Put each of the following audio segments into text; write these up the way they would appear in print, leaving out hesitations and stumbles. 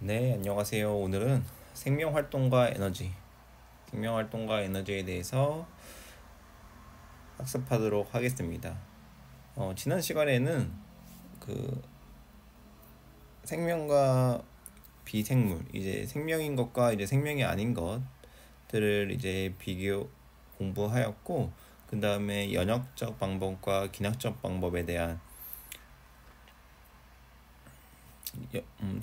네, 안녕하세요. 오늘은 생명활동과 에너지에 대해서 학습하도록 하겠습니다. 지난 시간에는 그 생명과 비생물, 이제 생명인 것과 이제 생명이 아닌 것들을 이제 비교 공부하였고, 그 다음에 연역적 방법과 기하학적 방법에 대한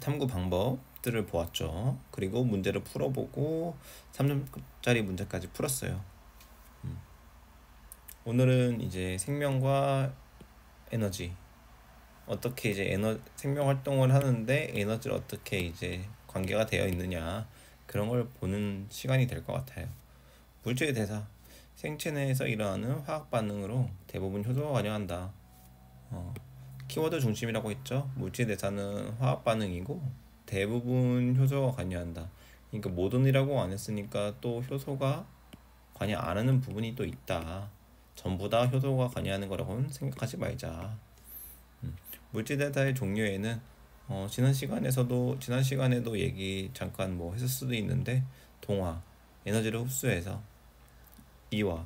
탐구 방법들을 보았죠. 그리고 문제를 풀어보고 3점짜리 문제까지 풀었어요. 오늘은 이제 생명과 에너지, 어떻게 이제 생명 활동을 하는데 에너지를 어떻게 이제 관계가 되어 있느냐, 그런 걸 보는 시간이 될 것 같아요. 물질의 대사, 생체 내에서 일어나는 화학 반응으로 대부분 효소가 관여한다. 키워드 중심이라고 했죠. 물질 대사는 화학 반응이고 대부분 효소가 관여한다. 그러니까 모든이라고 안 했으니까 또 효소가 관여 안 하는 부분이 또 있다. 전부 다 효소가 관여하는 거라고는 생각하지 말자. 물질 대사의 종류에는 지난 시간에도 얘기 잠깐 뭐 했을 수도 있는데, 동화, 에너지를 흡수해서 이와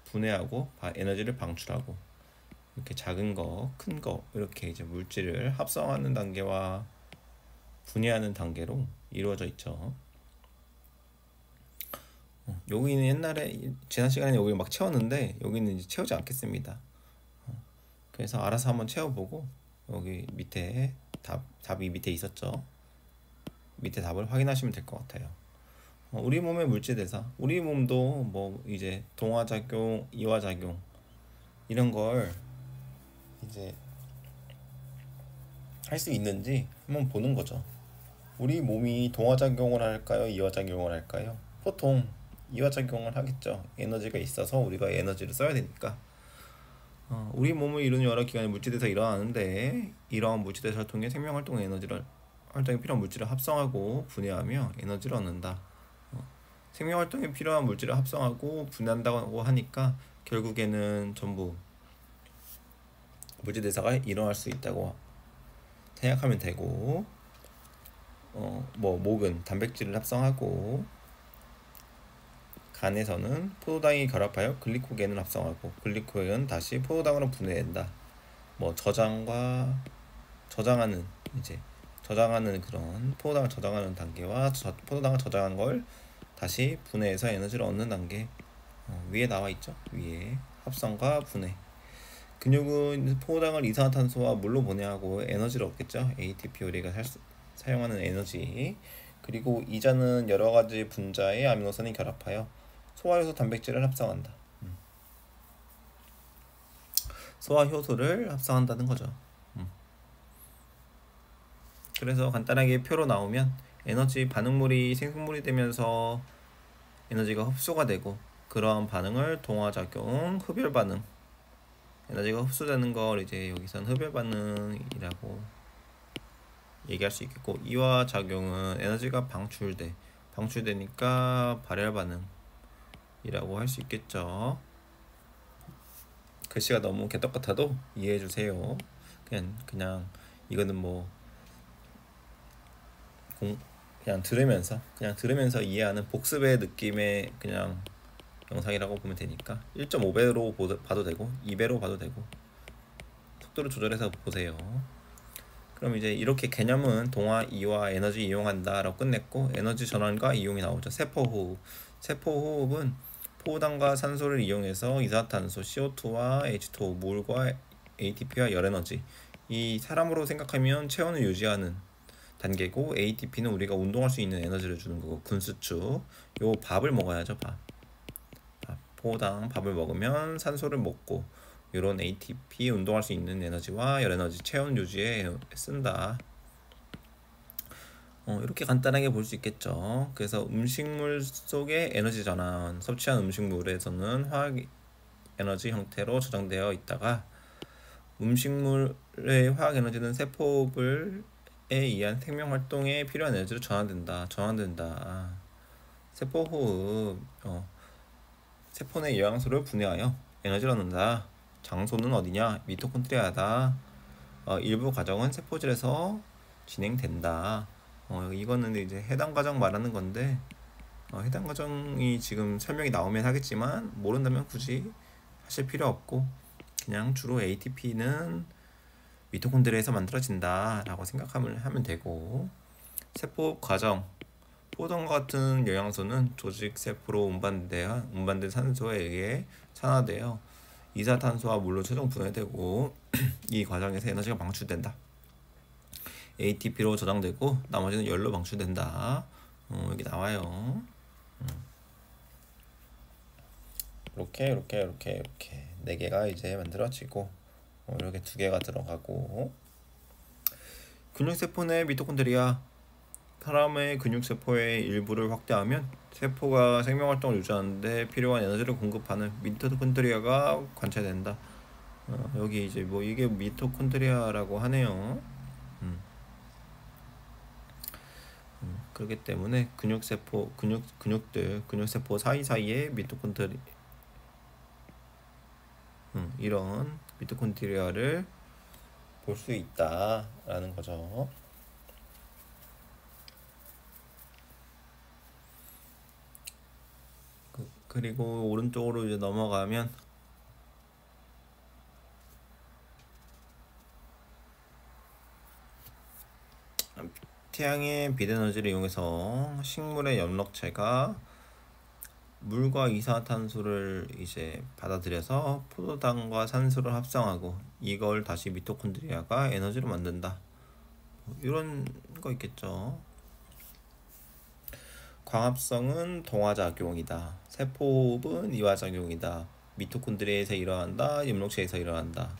분해하고 에너지를 방출하고, 이렇게 작은 거, 큰 거, 이렇게 이제 물질을 합성하는 단계와 분해하는 단계로 이루어져 있죠. 여기는 옛날에 지난 시간에 여기 막 채웠는데 여기는 이제 채우지 않겠습니다. 그래서 알아서 한번 채워보고, 여기 밑에 답이 밑에 있었죠. 밑에 답을 확인하시면 될 것 같아요. 우리 몸의 물질 대사, 우리 몸도 뭐 이제 동화작용, 이화작용 이런 걸 이제 할 수 있는지 한번 보는 거죠. 우리 몸이 동화작용을 할까요? 이화작용을 할까요? 보통 이화작용을 하겠죠. 에너지가 있어서 우리가 에너지를 써야 되니까. 우리 몸을 이루는 여러 기관의 물질에서 일어나는데, 이러한 물질에서 통해 생명활동 활동에 필요한 물질을 합성하고 분해하며 에너지를 얻는다. 생명활동에 필요한 물질을 합성하고 분해한다고 하니까 결국에는 전부 물질 대사가 일어날 수 있다고 생각하면 되고, 목은 단백질을 합성하고, 간에서는 포도당이 결합하여 글리코겐을 합성하고, 글리코겐은 다시 포도당으로 분해된다. 저장하는 그런 포도당을 저장하는 단계와 포도당을 저장한 걸 다시 분해해서 에너지를 얻는 단계, 위에 나와 있죠. 위에 합성과 분해. 근육은 포도당을 이산화탄소와 물로 분해하고 에너지를 얻겠죠. ATP, 우리가 사용하는 에너지. 그리고 이자는 여러 가지 분자의 아미노산이 결합하여 소화효소 단백질을 합성한다. 소화효소를 합성한다는 거죠. 그래서 간단하게 표로 나오면, 에너지 반응물이 생성물이 되면서 에너지가 흡수가 되고, 그러한 반응을 동화작용, 흡열반응, 에너지가 흡수되는 걸 이제 여기선 흡열반응이라고 얘기할 수 있겠고, 이화작용은 에너지가 방출되니까 발열반응이라고 할 수 있겠죠. 글씨가 너무 개떡 같아도 이해해 주세요. 그냥 이거는 그냥 들으면서 이해하는 복습의 느낌의 그냥 영상이라고 보면 되니까 1.5배로 봐도 되고 2배로 봐도 되고 속도를 조절해서 보세요. 그럼 이제 이렇게 개념은 동화, 이화, 에너지 이용한다 라고 끝냈고, 에너지 전환과 이용이 나오죠. 세포호흡은 포도당과 산소를 이용해서 이산화탄소, CO2와 H2O, 물과 ATP와 열에너지, 이 사람으로 생각하면 체온을 유지하는 단계고, ATP는 우리가 운동할 수 있는 에너지를 주는 거고, 군수축. 요 밥을 먹어야죠. 포도당 밥을 먹으면 산소를 먹고, 이런 ATP, 운동할 수 있는 에너지와 열에너지, 체온 유지에 쓴다. 이렇게 간단하게 볼 수 있겠죠. 그래서 음식물 속의 에너지 전환, 섭취한 음식물에서는 화학 에너지 형태로 저장되어 있다가, 음식물의 화학 에너지는 세포에 의한 생명 활동에 필요한 에너지로 전환된다. 세포호흡, 세포 내 영양소를 분해하여 에너지를 얻는다. 장소는 어디냐? 미토콘드리아다. 일부 과정은 세포질에서 진행된다. 이거는 이제 해당 과정 말하는 건데 해당 과정이 지금 설명이 나오면 하겠지만 모른다면 굳이 하실 필요 없고 그냥 주로 ATP는 미토콘드리아에서 만들어진다 라고 생각하면 되고, 세포 과정 포도당과 같은 영양소는 조직 세포로 운반된 산소에 의해 산화되어 이산화탄소와 물로 최종 분해되고 이 과정에서 에너지가 방출된다. ATP로 저장되고 나머지는 열로 방출된다. 여기 나와요. 이렇게 4개가 이제 만들어지고 이렇게 2개가 들어가고, 근육세포 내 미토콘드리아. 사람의 근육세포의 일부를 확대하면 세포가 생명활동을 유지하는데 필요한 에너지를 공급하는 미토콘드리아가 관찰된다. 여기 이제 뭐 이게 미토콘드리아라고 하네요. 그렇기 때문에 근육세포 사이사이에 이런 미토콘드리아를 볼 수 있다라는 거죠. 그리고 오른쪽으로 이제 넘어가면 태양의 빛에너지를 이용해서 식물의 엽록체가 물과 이산화탄소를 이제 받아들여서 포도당과 산소를 합성하고 이걸 다시 미토콘드리아가 에너지로 만든다. 이런 거 있겠죠. 광합성은 동화작용이다. 세포호흡은 이화작용이다. 미토콘드리아에서 일어난다. 엽록체에서 일어난다.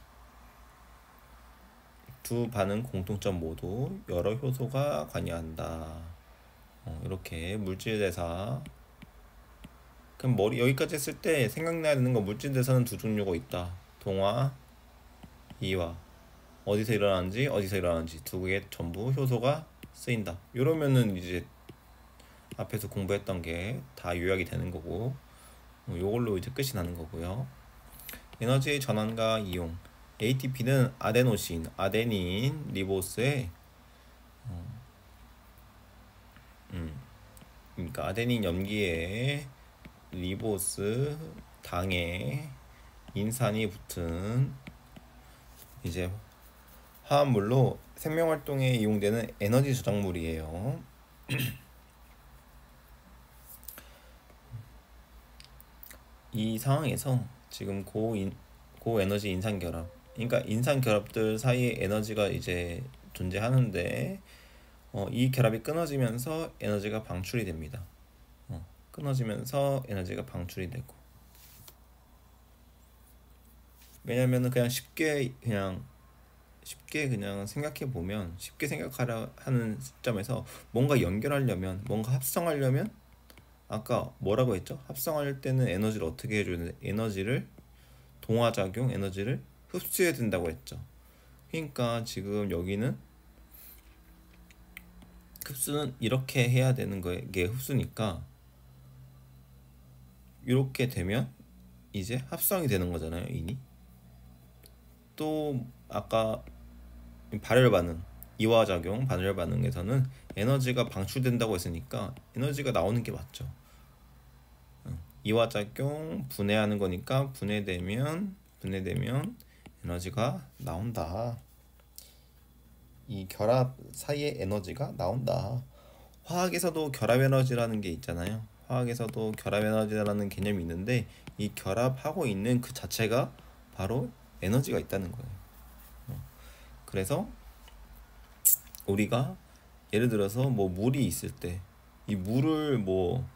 두 반응 공통점 모두 여러 효소가 관여한다. 이렇게 물질대사. 그럼 여기까지 했을 때 생각나야 되는 거, 물질대사는 두 종류가 있다. 동화, 이화. 어디서 일어나는지 두 개 전부 효소가 쓰인다. 이러면은 이제 앞에서 공부했던 게 다 요약이 되는 거고, 요걸로 이제 끝이 나는 거고요. 에너지 전환과 이용. ATP는 아데닌 리보스에 그러니까 아데닌 염기에 리보스 당에 인산이 붙은 이제 화합물로 생명활동에 이용되는 에너지 저장물이에요. 이 상황에서 지금 고에너지 인산결합, 그러니까 인산결합들 사이에 에너지가 이제 존재하는데 이 결합이 끊어지면서 에너지가 방출이 됩니다. 끊어지면서 에너지가 방출이 되고, 왜냐면은 그냥 쉽게 생각해 보면, 쉽게 생각하려 하는 시점에서 뭔가 연결하려면, 뭔가 합성하려면, 아까 뭐라고 했죠? 합성할 때는 에너지를 어떻게 해줘야 되는데, 동화작용 에너지를 흡수해야 된다고 했죠. 그러니까 지금 여기는 흡수는 이렇게 해야 되는 거에 이게 흡수니까, 이렇게 되면 이제 합성이 되는 거잖아요, 이니. 또 아까 발열 반응, 이화작용, 발열 반응에서는 에너지가 방출된다고 했으니까 에너지가 나오는 게 맞죠. 이화작용 분해하는 거니까 분해되면 에너지가 나온다. 이 결합 사이에 에너지가 나온다. 화학에서도 결합 에너지라는 게 있잖아요. 화학에서도 결합 에너지라는 개념이 있는데, 이 결합하고 있는 그 자체가 바로 에너지가 있다는 거예요. 그래서 우리가 예를 들어서 뭐 물이 있을 때, 이 물을 뭐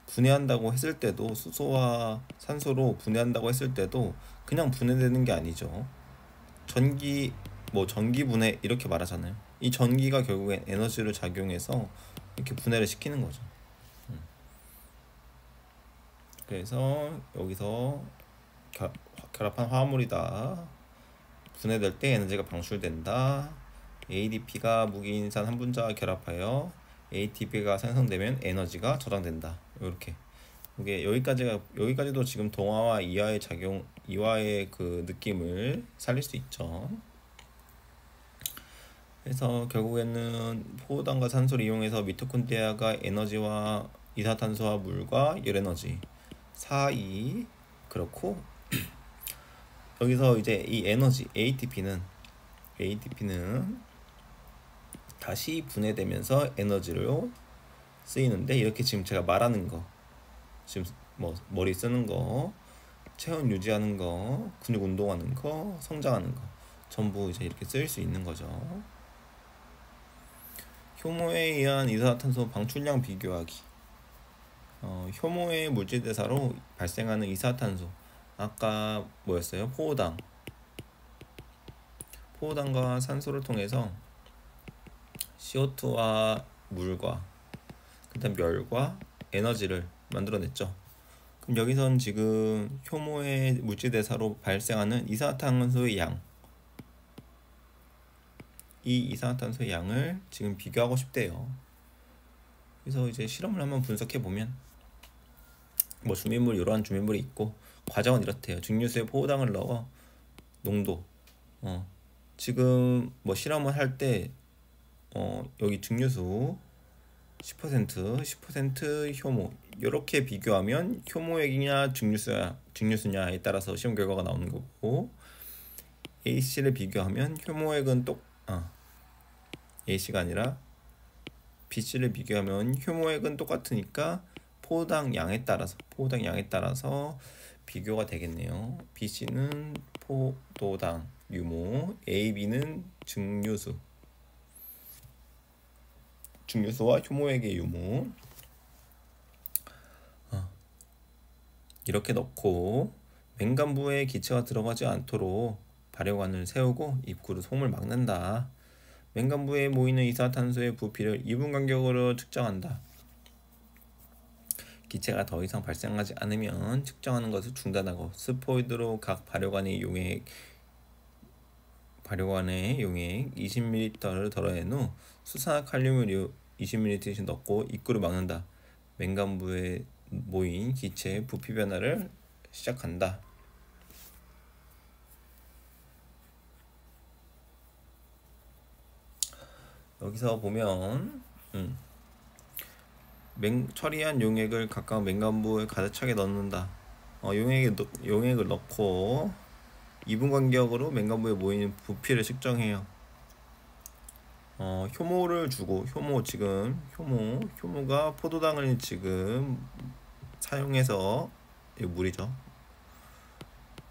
분해한다고 했을 때도, 수소와 산소로 분해한다고 했을 때도 그냥 분해되는 게 아니죠. 전기 분해 이렇게 말하잖아요. 이 전기가 결국엔 에너지를 작용해서 이렇게 분해를 시키는 거죠. 그래서 여기서 결합한 화합물이다. 분해될 때 에너지가 방출된다. ADP가 무기인산 한 분자와 결합하여 ATP가 생성되면 에너지가 저장된다. 이렇게. 이게 여기까지도 지금 동화와 이화의 그 느낌을 살릴 수 있죠. 그래서 결국에는 포도당과 산소를 이용해서 미토콘드리아가 에너지와 이산화탄소와 물과 열에너지 사이 그렇고 여기서 이제 이 에너지 ATP는 다시 분해되면서 에너지로 쓰이는데 이렇게 지금 제가 말하는 거 지금 뭐 머리 쓰는 거 체온 유지하는 거 근육 운동하는 거 성장하는 거 전부 이제 이렇게 쓰일 수 있는 거죠. 효모에 의한 이산화탄소 방출량 비교하기. 효모의 물질대사로 발생하는 이산화탄소 아까 뭐였어요? 포도당과 산소를 통해서 CO2와 물과 그다음 열과 에너지를 만들어냈죠. 그럼 여기선 지금 효모의 물질대사로 발생하는 이산화탄소의 양, 이 이산화탄소의 양을 지금 비교하고 싶대요. 그래서 이제 실험을 한번 분석해 보면 뭐 주민물 이러한 주민물이 있고 과정은 이렇대요. 증류수에 포도당을 넣어 농도 지금 뭐 실험을 할 때 여기 증류수 10% 효모 이렇게 비교하면 효모액이냐 증류수냐에 따라서 시험 결과가 나오는 거고 A씨를 비교하면 효모액은 A씨가 아니라 B씨를 비교하면 효모액은 똑같으니까 포도당 양에 따라서 비교가 되겠네요. B씨는 포도당 유모, AB는 증류수와 효모액의 유무 이렇게 넣고 맹간부에 기체가 들어가지 않도록 발효관을 세우고 입구로 솜을 막는다. 맹간부에 모이는 이산화탄소의 부피를 2분 간격으로 측정한다. 기체가 더 이상 발생하지 않으면 측정하는 것을 중단하고 스포이드로 각 발효관의 용액 20ml를 덜어낸 후 수산화칼륨을 20ml씩 넣고 입구를 막는다. 맹간부에 모인 기체의 부피 변화를 시작한다. 여기서 보면 처리한 용액을 각각 맹간부에 가득 차게 넣는다. 용액을 넣고 2분 간격으로 맹간부에 모이는 부피를 측정해요. 효모를 주고 효모가 포도당을 지금 사용해서 이거 물이죠.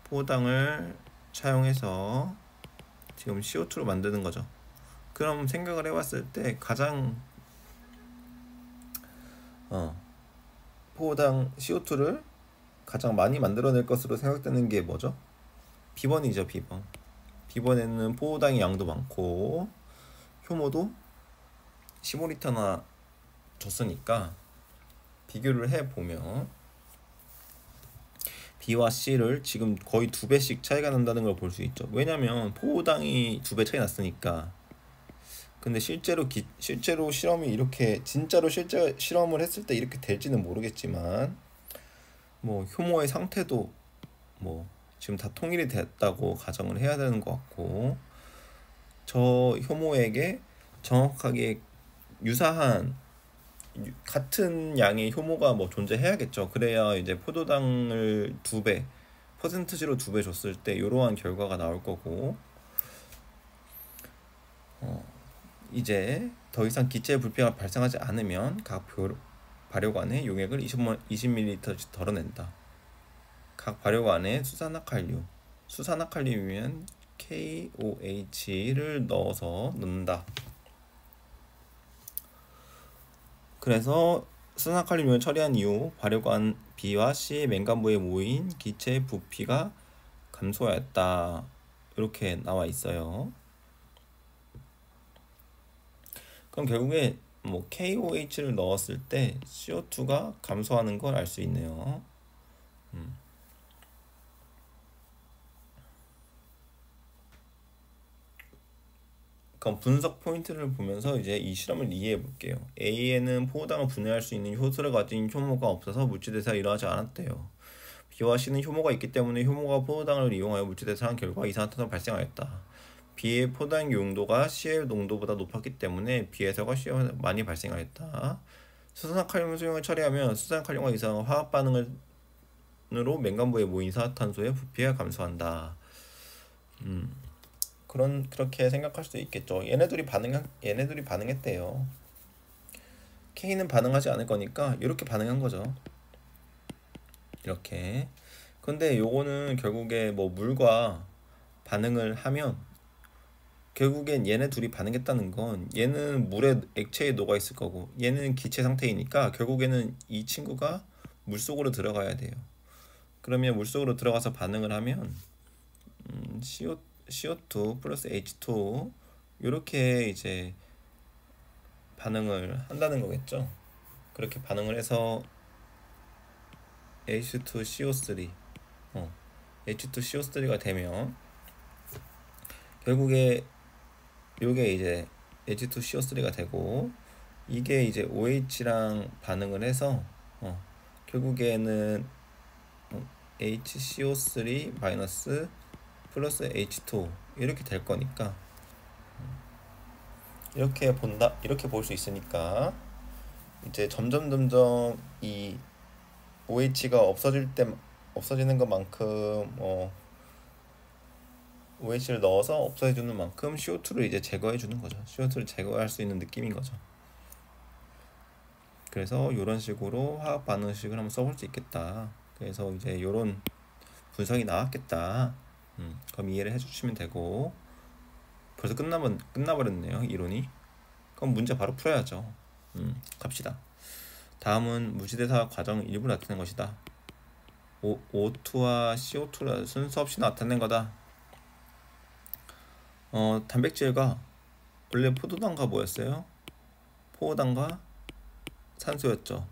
포도당을 사용해서 지금 CO2로 만드는 거죠. 그럼 생각을 해봤을 때 가장 포도당 CO2를 가장 많이 만들어낼 것으로 생각되는 게 뭐죠? 비번이죠. 비번에는 포도당의 양도 많고 효모도 15리터나 줬으니까 비교를 해보면 B와 C를 지금 거의 2배씩 차이가 난다는 걸 볼 수 있죠. 왜냐면 포도당이 2배 차이 났으니까. 근데 실제로 실험이 이렇게 진짜로 실제 실험을 했을 때 이렇게 될지는 모르겠지만 뭐 효모의 상태도 뭐 지금 다 통일이 됐다고 가정을 해야 되는 것 같고 저 효모에게 정확하게 유사한 같은 양의 효모가 뭐 존재해야겠죠. 그래야 이제 포도당을 2배 퍼센트지로 2배 줬을 때 이러한 결과가 나올 거고 이제 더 이상 기체 불피가 발생하지 않으면 각 발효관에 용액을 20ml씩 덜어낸다. 각 발효관에 수산화칼륨이면 KOH를 넣는다. 그래서 수산화칼륨을 처리한 이후 발효관 B와 C의 맹간부에 모인 기체 부피가 감소하였다. 이렇게 나와 있어요. 그럼 결국에 뭐 KOH를 넣었을 때 CO2가 감소하는 걸 알 수 있네요. 그럼 분석 포인트를 보면서 이제 이 실험을 이해해 볼게요. A에는 포도당을 분해할 수 있는 효소를 가진 효모가 없어서 물질대사가 일어나지 않았대요. B와 C는 효모가 있기 때문에 효모가 포도당을 이용하여 물질대사한 결과 이산화탄소가 발생하였다. B의 포당 용도가 C의 농도보다 높았기 때문에 B에서가 C에 많이 발생하였다. 수산칼륨 수용을 처리하면 수산칼륨과 이상한 화학 반응으로 맹간부에 모인 이산화탄소의 부피가 감소한다. 그렇게 생각할 수도 있겠죠. 얘네들이 반응했대요. K는 반응하지 않을 거니까 이렇게 반응한 거죠. 이렇게. 근데 요거는 결국에 뭐 물과 반응을 하면 결국엔 얘네 둘이 반응했다는 건 얘는 물에 액체에 녹아 있을 거고 얘는 기체 상태이니까 결국에는 이 친구가 물속으로 들어가야 돼요. 그러면 물속으로 들어가서 반응을 하면 CO2 플러스 H2 이렇게 이제 반응을 한다는 거겠죠. 그렇게 반응을 해서 H2CO3 H2CO3가 되면 결국에 요게 이제 H2CO3가 되고 이게 이제 OH랑 반응을 해서 결국에는 HCO3 마이너스 플러스 H2 이렇게 될 거니까 이렇게 볼 수 있으니까 이제 점점 이 OH가 없어지는 것만큼 OH를 넣어서 없애주는 만큼 CO2를 이제 제거해 주는 거죠. CO2를 제거할 수 있는 느낌인 거죠. 그래서 이런 식으로 화학 반응식을 한번 써볼 수 있겠다. 그래서 이제 이런 분석이 나왔겠다. 그럼 이해를 해주시면 되고 벌써 끝나버렸네요. 이론이. 그럼 문제 바로 풀어야죠. 갑시다. 다음은 무지대사 과정 일부 나타낸 것이다. O2와 CO2를 순서 없이 나타낸 거다. 단백질과 원래 포도당과 뭐였어요? 포도당과 산소였죠.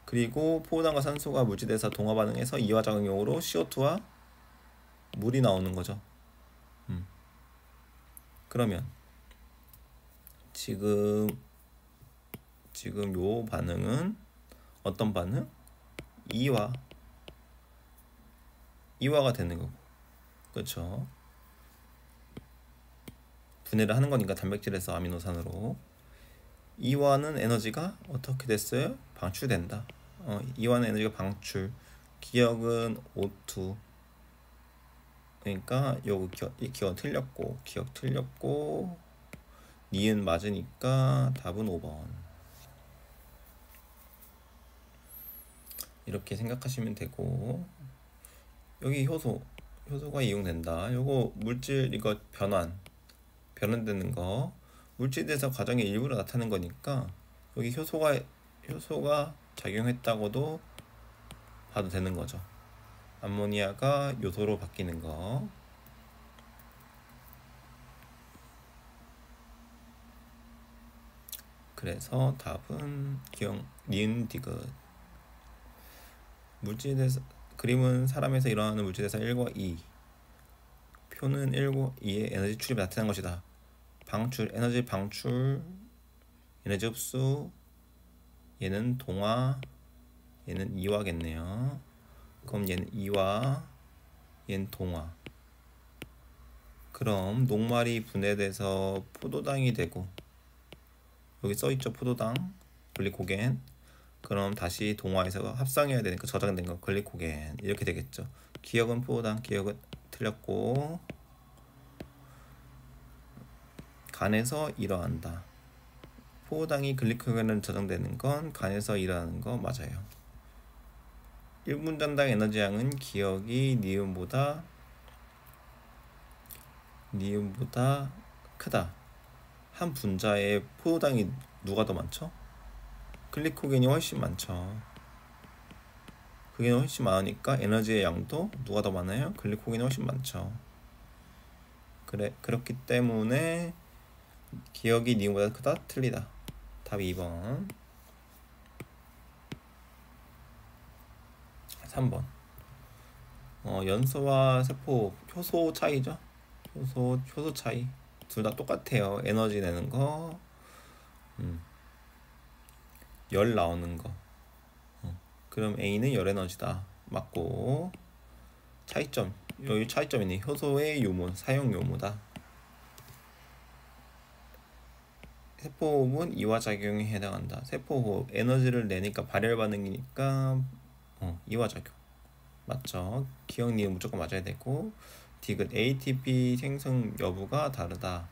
그리고 포도당과 산소가 물질에서 동화 반응해서 이화 작용으로 CO2와 물이 나오는 거죠. 그러면 지금 요 반응은 어떤 반응? 이화가 되는 거고, 그렇죠? 분해를 하는 거니까 단백질에서 아미노산으로. 이화는 에너지가 어떻게 됐어요? 방출된다. 이화는 에너지가 방출. 기억은 O2. 그러니까 이 기억 틀렸고 니은 맞으니까 답은 5번. 이렇게 생각하시면 되고 여기 효소가 이용된다. 요거 물질 이거 변환되는 거 물질에서 과정의 일부로 나타나는 거니까 여기 효소가 작용했다고도 봐도 되는 거죠. 암모니아가 요소로 바뀌는 거. 그래서 답은 니은 디귿. 물질에서 그림은 사람에서 일어나는 물질에서 1과 2 표는 1과 2의 에너지 출입이 나타난 것이다. 에너지 방출, 에너지 흡수, 얘는 동화, 얘는 이화겠네요. 그럼 얘는 이화, 얘는 동화. 그럼 녹말이 분해돼서 포도당이 되고 여기 써있죠. 포도당, 글리코겐. 그럼 다시 동화에서 합성해야 되니까 저장된 거 글리코겐 이렇게 되겠죠. 기억은 포도당, 기억은 틀렸고 간에서 일어난다. 포도당이 글리코겐으로 저장되는 건 간에서 일어나는 거 맞아요. 1분전당 에너지량은 기억이 니은보다 크다. 한 분자에 포도당이 누가 더 많죠? 글리코겐이 훨씬 많죠. 그게 훨씬 많으니까 에너지의 양도 누가 더 많아요? 글리코겐이 훨씬 많죠. 그렇기 때문에 기억이 니은보다 크다? 틀리다. 답 2번. 3번. 연소와 세포 효소 차이죠. 효소 차이. 둘 다 똑같아요. 에너지 내는 거, 열 나오는 거. 그럼 A는 열 에너지다. 맞고 차이점 여기 차이점이네. 효소의 유무, 사용 유무다. 세포호흡은 이화작용에 해당한다. 세포호흡, 에너지를 내니까 발열 반응이니까 이화작용 맞죠? 기억 니은 무조건 맞아야 되고. 디귿, ATP 생성 여부가 다르다.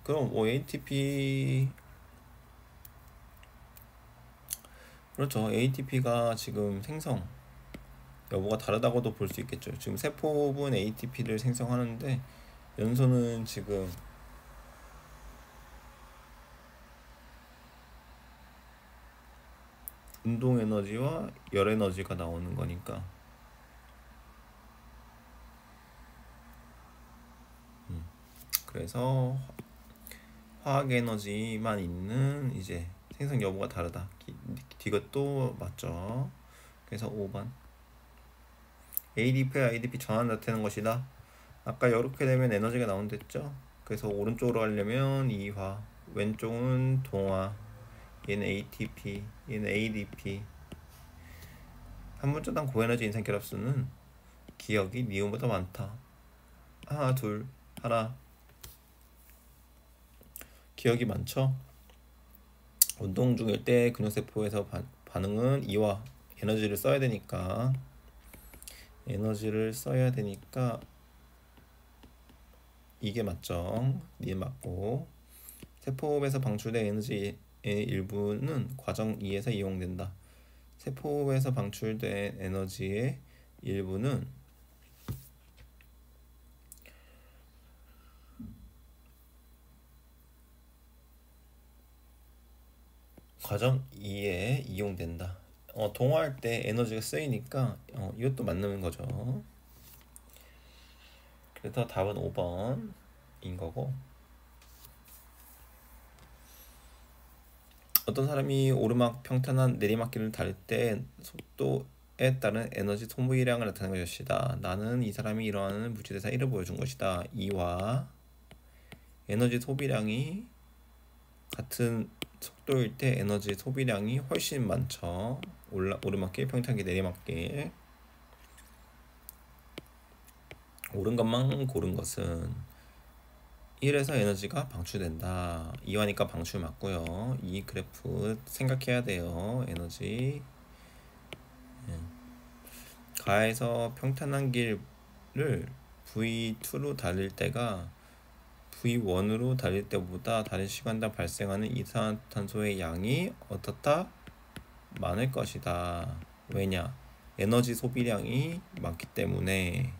그럼 ATP 그렇죠. ATP가 지금 생성 여부가 다르다고도 볼 수 있겠죠. 지금 세포분 ATP를 생성하는데 연소는 지금 운동 에너지와 열 에너지가 나오는 거니까. 그래서 화학 에너지만 있는 이제 생성 여부가 다르다. 이것도 맞죠. 그래서 5번 ADP와 ADP 전환 나타내는 것이다. 아까 이렇게 되면 에너지가 나온댔죠. 그래서 오른쪽으로 하려면 이화, 왼쪽은 동화, 얘는 ATP, 얘는 ADP. 한 문자당 고에너지 인상 결합수는 기억이 니은보다 많다. 하나, 둘, 하나. 기억이 많죠. 운동 중일 때 근육세포에서 반응은 이와 에너지를 써야 되니까 이게 맞죠. 니은 맞고. 세포호흡에서 방출된 에너지의 일부는 과정 2에서 이용된다. 세포호흡에서 방출된 에너지의 일부는 과정 2에 이용된다. 동화할 때 에너지가 쓰이니까 이것도 맞는 거죠. 그래서 답은 5번인 거고. 어떤 사람이 오르막, 평탄한 내리막길을 달릴 때 속도에 따른 에너지 소모량을 나타내는 것이다. 나는 이 사람이 일어나는 무지대사 1을 보여준 것이다. 이와 에너지 소비량이 같은 속도일 때 에너지 소비량이 훨씬 많죠. 오르막길, 평탄길, 내리막길. 옳은 것만 고른 것은 1에서 에너지가 방출된다. 이와니까 방출 맞고요. 이 그래프 생각해야 돼요. 에너지 가에서 평탄한 길을 V2로 달릴 때가 V1으로 달릴 때보다 다른 시간당 발생하는 이산화탄소의 양이 어떻다? 많을 것이다. 왜냐? 에너지 소비량이 많기 때문에.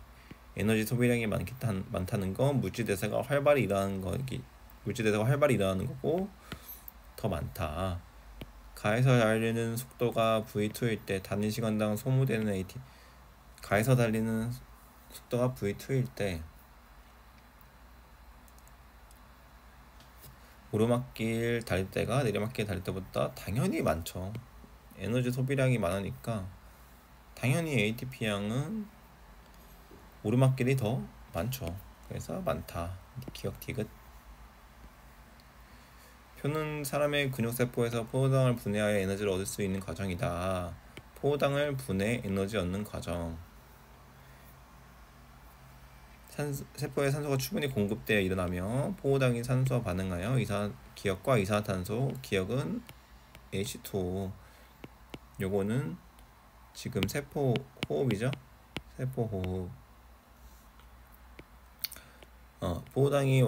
에너지 소비량이 많다는 건 물질대사가 활발히 일어나는 거고 더 많다. 가에서 달리는 속도가 V2일 때 달린 시간당 소모되는 AT 가에서 달리는 속도가 V2일 때 오르막길 달릴 때가 내리막길 달릴 때보다 당연히 많죠. 에너지 소비량이 많으니까 당연히 ATP 양은 오르막길이 더 많죠. 그래서 많다. 기억 디귿. 표는 사람의 근육세포에서 포도당을 분해하여 에너지를 얻을 수 있는 과정이다. 포도당을 분해 에너지 얻는 과정. 세포에 산소가 충분히 공급되어 일어나며 포도당이 산소와 반응하여 기억과 이산화탄소, 기억은 H2O. 요거는 지금 세포 호흡이죠. 세포 호흡. 포도당이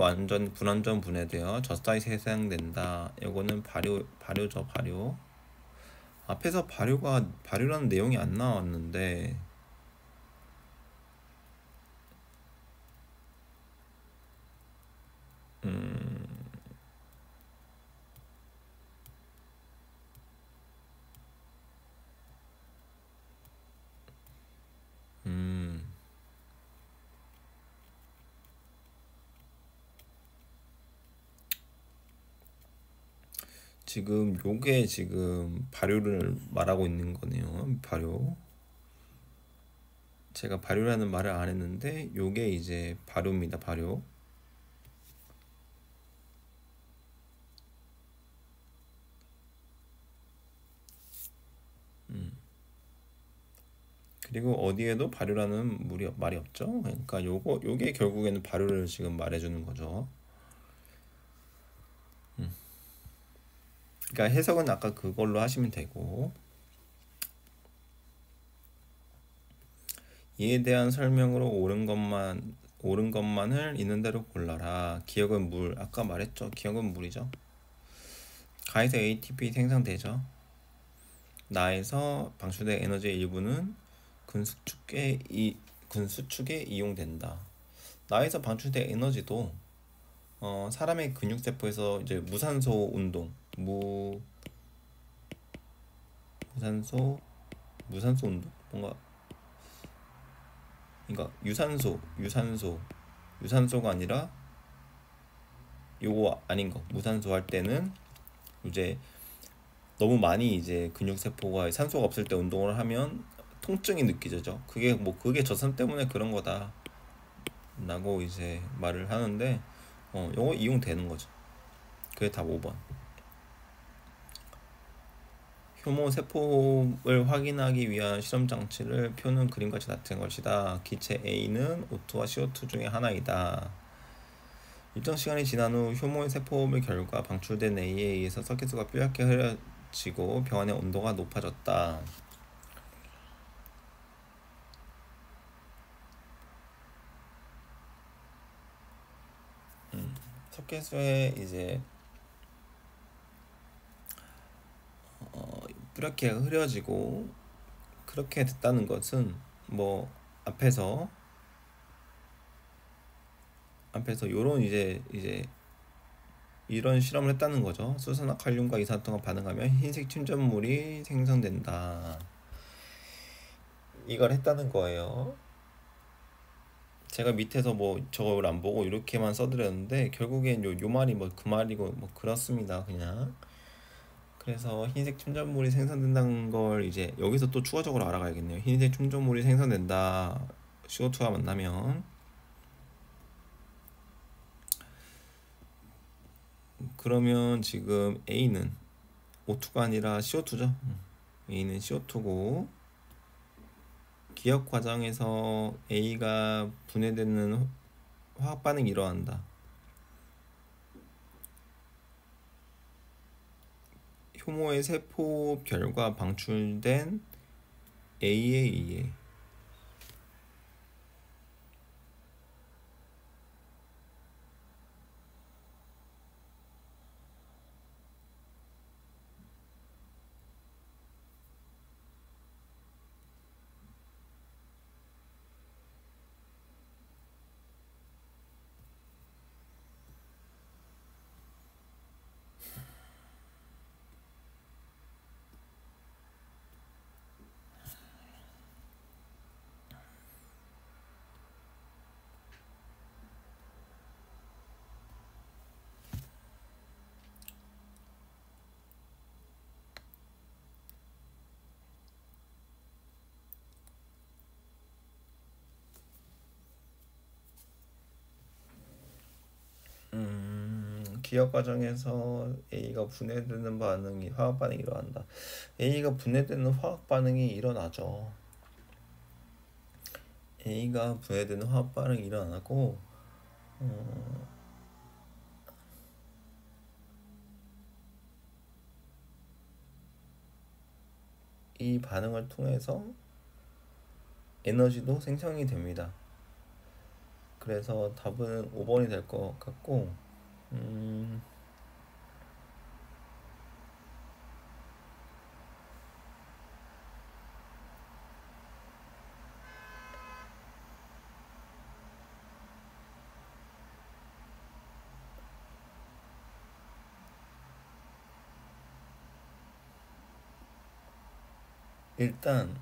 불완전 분해되어 젖사이 생성된다. 요거는 발효죠, 발효. 앞에서 발효라는 내용이 안 나왔는데 음, 음, 지금 요게 지금 발효를 말하고 있는 거네요. 발효. 제가 발효라는 말을 안 했는데 요게 이제 발효입니다. 발효. 그리고 어디에도 발효라는 말이 없죠. 그러니까 요게 결국에는 발효를 지금 말해주는 거죠. 그러니까 해석은 아까 그걸로 하시면 되고, 이에 대한 설명으로 옳은 것만을 있는 대로 골라라. 기억은 물. 아까 말했죠. 기억은 물이죠. 가에서 ATP 생성되죠. 나에서 방출된 에너지의 일부는 근수축에 이용된다. 나에서 방출된 에너지도 사람의 근육세포에서 이제 무산소 운동, 무산소 운동, 뭔가 그러니까 유산소가 아니라 요거 아닌 거. 무산소 할 때는 이제 너무 많이 이제 근육세포가 산소가 없을 때 운동을 하면 통증이 느껴져죠. 그게 저산 때문에 그런 거다 라고 이제 말을 하는데, 요거 이용되는 거죠. 그게 답 5번. 효모 세포를 확인하기 위한 실험 장치를 표는 그림같이 나타낸 것이다. 기체 A는 O2와 CO2 중에 하나이다. 일정 시간이 지난 후 효모의 세포물 결과 방출된 A에 의해서 석회수가 뾰얗게 흐려지고 병원의 온도가 높아졌다. 석회수에 이제 뾰얗게 흐려지고 그렇게 됐다는 것은 뭐 앞에서 요런 이제 이런 실험을 했다는 거죠. 수소나 칼륨과 이산화탄과 반응하면 흰색 침전물이 생성된다. 이걸 했다는 거예요. 제가 밑에서 뭐 저걸 안 보고 이렇게만 써드렸는데 결국엔 요 말이 뭐 그 말이고 뭐 그렇습니다. 그냥. 그래서 흰색 침전물이 생성된다는 걸 이제 여기서 또 추가적으로 알아가야겠네요. 흰색 침전물이 생성된다. CO2와 만나면. 그러면 지금 A는 O2가 아니라 CO2죠. A는 CO2고 기억 과정에서 A가 분해되는 화학 반응이 일어난다. 효모의 세포별과 방출된 A에 의해 기억 과정에서 A가 분해되는 화학 반응이 일어난다. A가 분해되는 화학 반응이 일어나죠. A가 분해되는 화학 반응이 일어나고 이 반응을 통해서 에너지도 생성이 됩니다. 그래서 답은 5번이 될 것 같고, 일단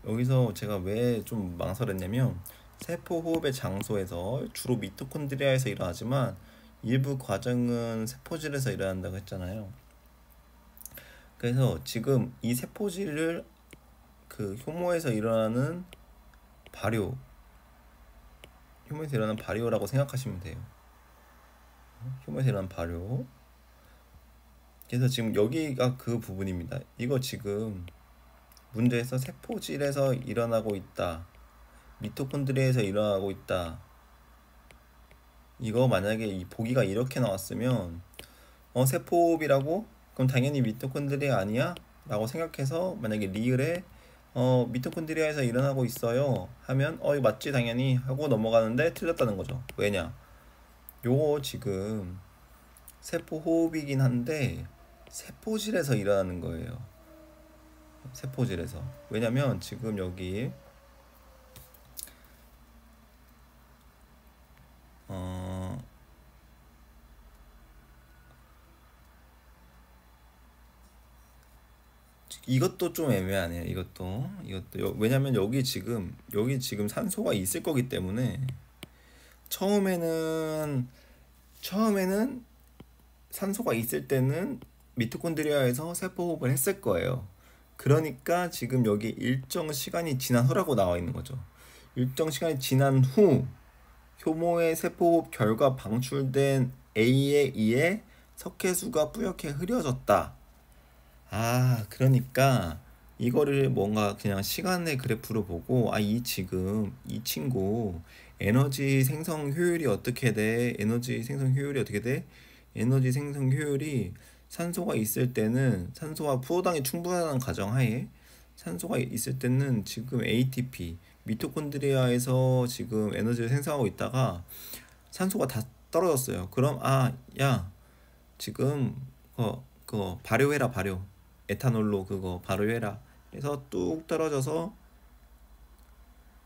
여기서 제가 왜 좀 망설였냐면 세포 호흡의 장소에서 주로 미토콘드리아에서 일어나지만 일부 과정은 세포질에서 일어난다고 했잖아요. 그래서 지금 이 세포질을 그 효모에서 일어나는 발효, 효모에서 일어나는 발효라고 생각하시면 돼요. 효모에서 일어나는 발효. 그래서 지금 여기가 그 부분입니다. 이거 지금 문제에서 세포질에서 일어나고 있다, 미토콘드리아에서 일어나고 있다, 이거 만약에 이 보기가 이렇게 나왔으면 세포호흡이라고? 그럼 당연히 미토콘드리아 아니야? 라고 생각해서 만약에 리을에 미토콘드리아에서 일어나고 있어요 하면 이거 맞지 당연히 하고 넘어가는데 틀렸다는 거죠. 왜냐? 요거 지금 세포호흡이긴 한데 세포질에서 일어나는 거예요. 세포질에서. 왜냐면 지금 여기 어 이것도 좀 애매하네요. 이것도 왜냐면 여기 지금 산소가 있을 거기 때문에 처음에는 산소가 있을 때는 미토콘드리아에서 세포호흡을 했을 거예요. 그러니까 지금 여기 일정 시간이 지난 후라고 나와 있는 거죠. 일정 시간이 지난 후 효모의 세포호흡 결과 방출된 A에 의해 석회수가 뿌옇게 흐려졌다. 그러니까 이거를 뭔가 그냥 시간의 그래프로 보고 지금 이 친구 에너지 생성 효율이 어떻게 돼? 에너지 생성 효율이 어떻게 돼? 에너지 생성 효율이 산소가 있을 때는 산소와 포도당이 충분한 가정하에 산소가 있을 때는 지금 ATP 미토콘드리아에서 지금 에너지를 생성하고 있다가 산소가 다 떨어졌어요. 그럼 야 지금 그거 발효해라 발효. 에탄올로 그거 발효해라. 그래서 뚝 떨어져서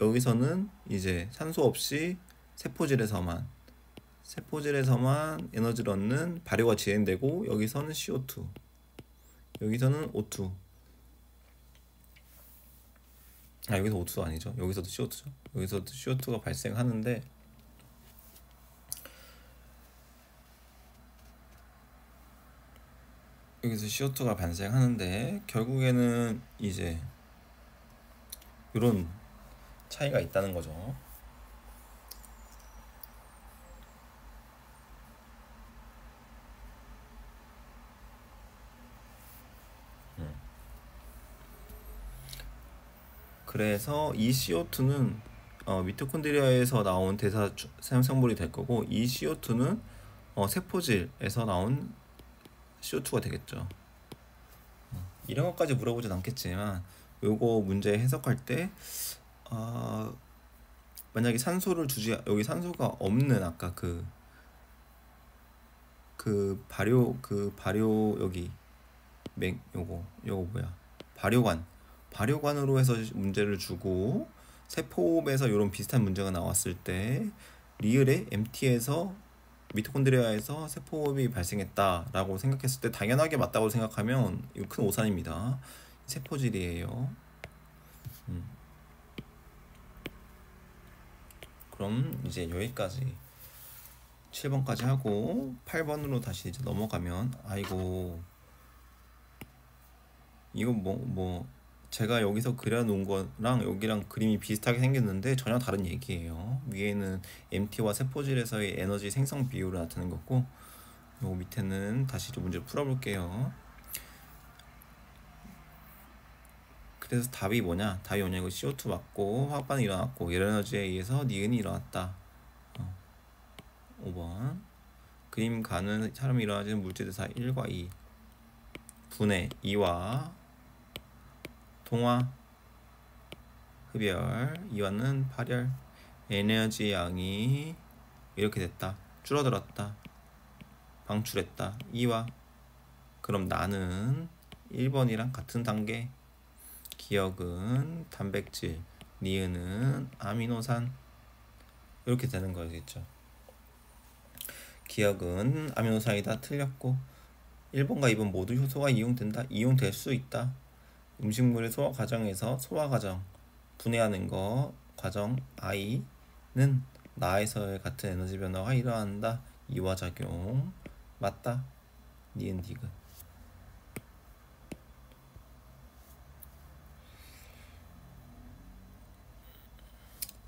여기서는 이제 산소 없이 세포질에서만 에너지를 얻는 발효가 진행되고 여기서는 CO2, 여기서는 O2. 여기서 O2도 아니죠. 여기서도 CO2죠. 여기서도 CO2가 발생하는데 여기서 CO2가 발생하는데 결국에는 이제 이런 차이가 있다는 거죠. 그래서 이 CO2는 미토콘드리아에서 나온 대사 생성물이 될 거고 이 CO2는 세포질에서 나온 CO2가 되겠죠. 이런 것까지 물어보진 않겠지만 요거 문제 해석할 때 만약에 산소를 주지 여기 산소가 없는 아까 그 발효 여기 요거 뭐야 발효관으로 해서 문제를 주고 세포홈에서 이런 비슷한 문제가 나왔을 때 리을의 MT에서 미토콘드리아에서 세포홈이 발생했다라고 생각했을 때 당연하게 맞다고 생각하면 이거 큰 오산입니다. 세포질이에요. 그럼 이제 여기까지 7번까지 하고 8번으로 다시 이제 넘어가면 이거 뭐 제가 여기서 그려놓은 거랑 여기랑 그림이 비슷하게 생겼는데 전혀 다른 얘기예요. 위에는 MT와 세포질에서의 에너지 생성 비율을 나타낸 거고 요 밑에는 다시 좀 문제를 풀어볼게요. 그래서 답이 뭐냐? 답이 뭐냐고 CO2 맞고 화학 반응이 일어났고 열 에너지에 의해서 니은이 일어났다. 5번 그림 가는 사람이 일어나지는 물질대사 1과 2 분해 2와 동화 흡열 2와는 발열 에너지 양이 이렇게 됐다. 줄어들었다. 방출했다. 2와 그럼 나는 1번이랑 같은 단계 기억은 단백질 니은은 아미노산 이렇게 되는 거겠죠. 기억은 아미노산이다. 틀렸고 1번과 2번 모두 효소가 이용된다. 이용될 수 있다. 음식물의 소화 과정에서 소화 과정 분해하는 거 과정 I는 나에서의 같은 에너지 변화가 일어난다. 이화작용 맞다. 니은 디귿.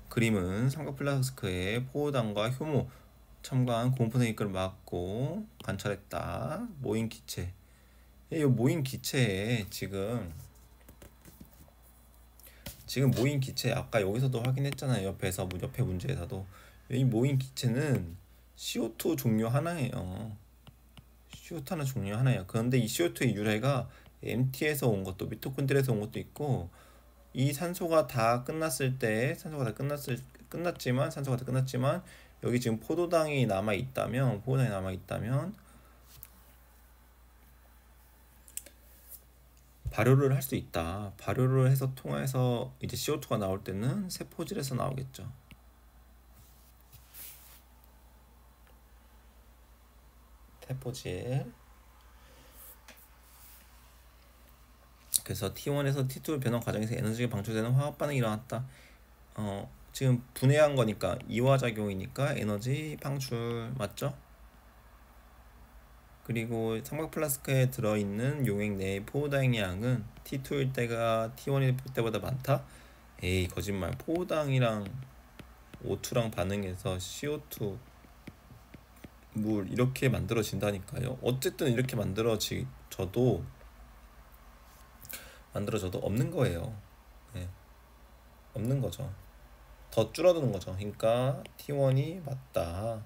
그림은 삼각 플라스크에 포도당과 효모 첨가한 고분해이끌을 막고 관찰했다. 모인 기체. 이 모인 기체에 지금 모인 기체 아까 여기서도 확인했잖아요. 옆에 문제에서도 이 모인 기체는 CO2 종류 하나예요. CO2 하나 종류 하나예요. 그런데 이 CO2의 유래가 MT에서 온 것도 미토콘드리아에서 온 것도 있고, 이 산소가 다 끝났을 때 산소가 다 끝났지만 여기 지금 포도당이 남아 있다면 발효를 할 수 있다. 발효를 해서 통해서 이제 CO2가 나올 때는 세포질에서 나오겠죠. 세포질. 그래서 T1에서 T2 변화 과정에서 에너지가 방출되는 화학 반응이 일어났다. 지금 분해한 거니까 이화작용이니까 에너지 방출 맞죠? 그리고 삼각 플라스크에 들어있는 용액 내의 포도당 양은 T2일 때가 T1일 때보다 많다? 에이 거짓말. 포도당이랑 O2랑 반응해서 CO2 물 이렇게 만들어진다니까요. 어쨌든 이렇게 만들어져도 없는 거예요. 네, 없는 거죠. 더 줄어드는 거죠. 그러니까 T1이 맞다.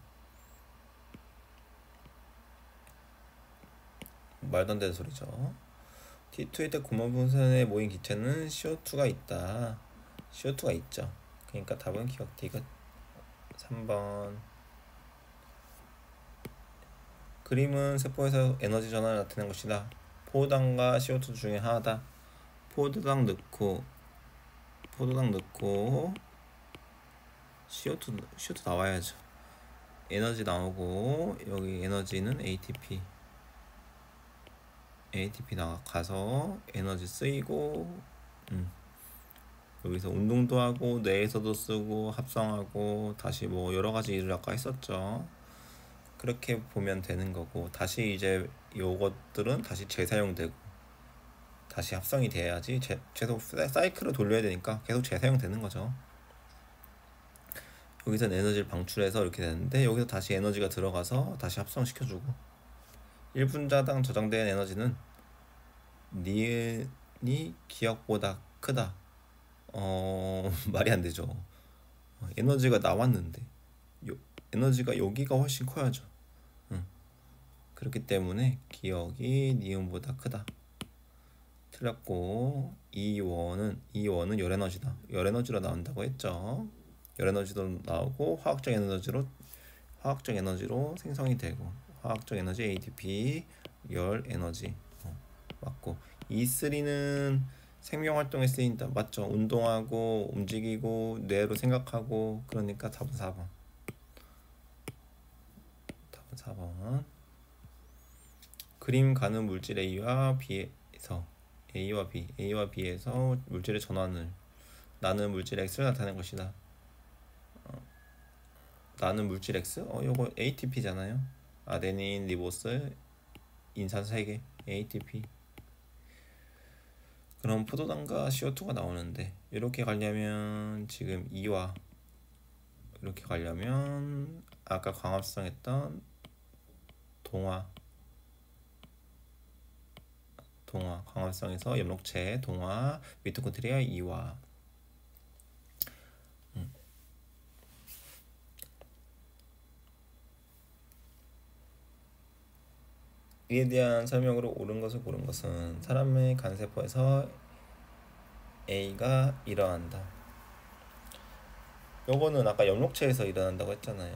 말도 안 되는 소리죠. T2일 때 구멍 분선에 모인 기체는 CO2가 있다. CO2가 있죠. 그러니까 답은 기억 D가 3번. 그림은 세포에서 에너지 전환을 나타낸 것이다. 포도당과 CO2 중에 하나다. 포도당 넣고 CO2 나와야죠. 에너지 나오고 여기 에너지는 ATP 나가서 에너지 쓰이고 여기서 운동도 하고 뇌에서도 쓰고 합성하고 다시 뭐 여러 가지 일을 아까 했었죠. 그렇게 보면 되는 거고, 다시 이제 요것들은 다시 재사용되고 다시 합성이 돼야지 계속 사이클을 돌려야 되니까 계속 재사용되는 거죠. 여기서는 에너지를 방출해서 이렇게 되는데 여기서 다시 에너지가 들어가서 다시 합성시켜주고, 1분자당 저장된 에너지는 니은이 기억보다 크다. 말이 안 되죠. 에너지가 나왔는데 에너지가 여기가 훨씬 커야죠. 그렇기 때문에 기억이 니은보다 크다. 틀렸고, E1은 열에너지다. 열에너지로 나온다고 했죠. 열에너지도 나오고 화학적 에너지로 생성이 되고, 화학적 에너지 ATP, 열 에너지 맞고, E3는 생명 활동에 쓰인다. 맞죠? 운동하고 움직이고 뇌로 생각하고, 그러니까 답은 4번. 그림 가는 물질 A와 B에서 물질의 전환을 나는 물질 X를 나타낸 것이다. 나는 물질 X? 요거 ATP잖아요. 아데닌, 리보스, 인산소 3개 ATP. 그럼 포도당과 CO2가 나오는데 이렇게 가려면 지금 이와 이렇게 가려면 아까 광합성 했던 광합성에서 염록체 동화 미토콘드리아 이와 이에 대한 설명으로 옳은 것을 고른 것은 사람의 간세포에서 A가 일어난다. 요거는 아까 염록체에서 일어난다고 했잖아요.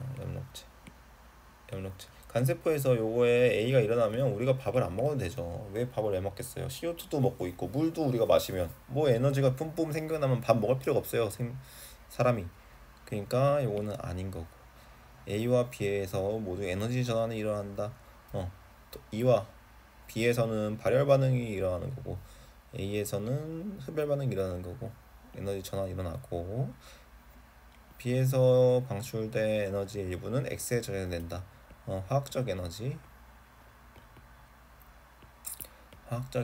염록체. 간세포에서 요거에 A가 일어나면 우리가 밥을 안 먹어도 되죠. 왜 밥을 왜 먹겠어요? CO2도 먹고 있고 물도 우리가 마시면 뭐 에너지가 뿜뿜 생겨나면 밥 먹을 필요가 없어요. 사람이. 그러니까 요거는 아닌 거고, A와 B에서 모두 에너지 전환이 일어난다. 또 E와 B에서는 발열 반응이 일어나는 거고, A에서는 흡열 반응이 일어나는 거고, 에너지 전환이 일어나고, B에서 방출된 에너지 일부는 X에 저장된다. 화학적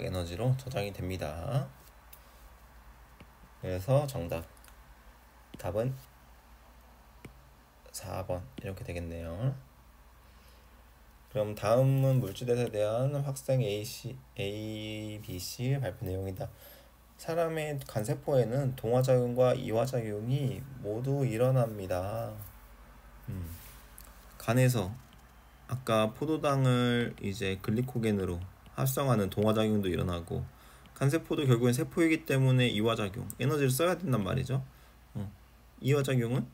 에너지로 저장이 됩니다. 그래서 답은 4번 이렇게 되겠네요. 그럼 다음은 물질에 대한 학생 A, B, C 발표 내용이다. 사람의 간세포에는 동화작용과 이화작용이 모두 일어납니다. 간에서 아까 포도당을 이제 글리코겐으로 합성하는 동화작용도 일어나고, 간세포도 결국엔 세포이기 때문에 이화작용, 에너지를 써야 된단 말이죠. 이화작용은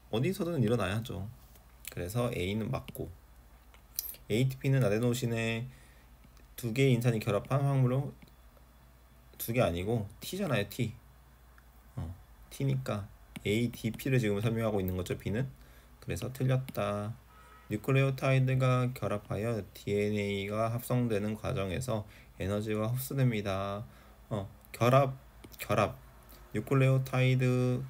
어디서든 일어나야죠. 그래서 A는 맞고, ATP는 아데노신에 두 개의 인산이 결합한 화합물로, 두 개 아니고 T잖아요. T. T니까 ADP를 지금 설명하고 있는 거죠. B는. 그래서 틀렸다. 뉴클레오타이드가 결합하여 DNA가 합성되는 과정에서 에너지가 흡수됩니다. 결합. 뉴클레오타이드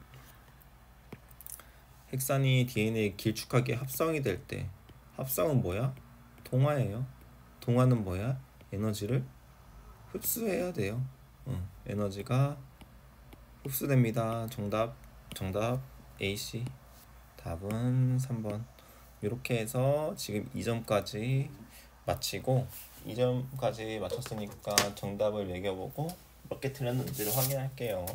핵산이 DNA에 길쭉하게 합성이 될 때, 합성은 뭐야? 동화예요. 동화는 뭐야? 에너지를 흡수해야 돼요. 에너지가 흡수됩니다. 정답 AC. 답은 3번. 이렇게 해서 지금 2점까지 마치고, 2점까지 맞췄으니까 정답을 매겨보고 몇 개 틀렸는지를 확인할게요.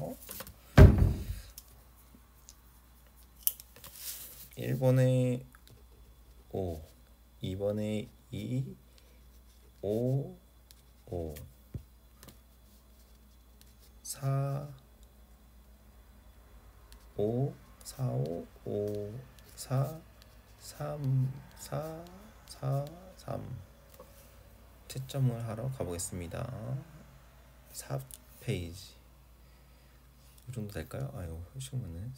1번에 5, 2번에 2, 5, 5, 4, 5, 4, 5, 5, 4, 3, 4, 4, 3. 채점을 하러 가보겠습니다. 4페이지. 이 정도 될까요? 아유, 훨씬 많네.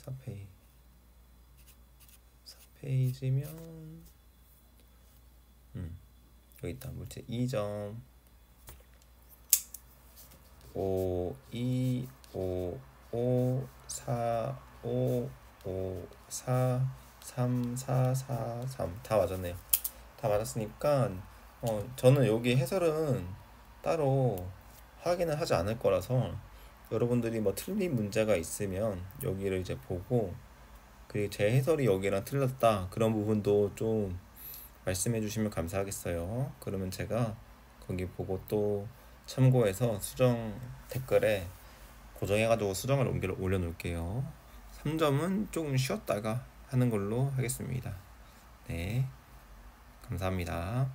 4페이지면 여기 있다. 물체 2점. 5, 2, 5, 5, 4, 5, 5, 4, 3, 4, 4, 3. 다 맞았네요. 다 맞았으니까 저는 여기 해설은 따로 확인을 하지 않을 거라서, 여러분들이 뭐 틀린 문제가 있으면 여기를 이제 보고, 그리고 제 해설이 여기랑 틀렸다 그런 부분도 좀 말씀해 주시면 감사하겠어요. 그러면 제가 거기 보고 또 참고해서 수정 댓글에 고정해가지고 수정을 올려놓을게요. 3점은 조금 쉬었다가 하는 걸로 하겠습니다. 네, 감사합니다.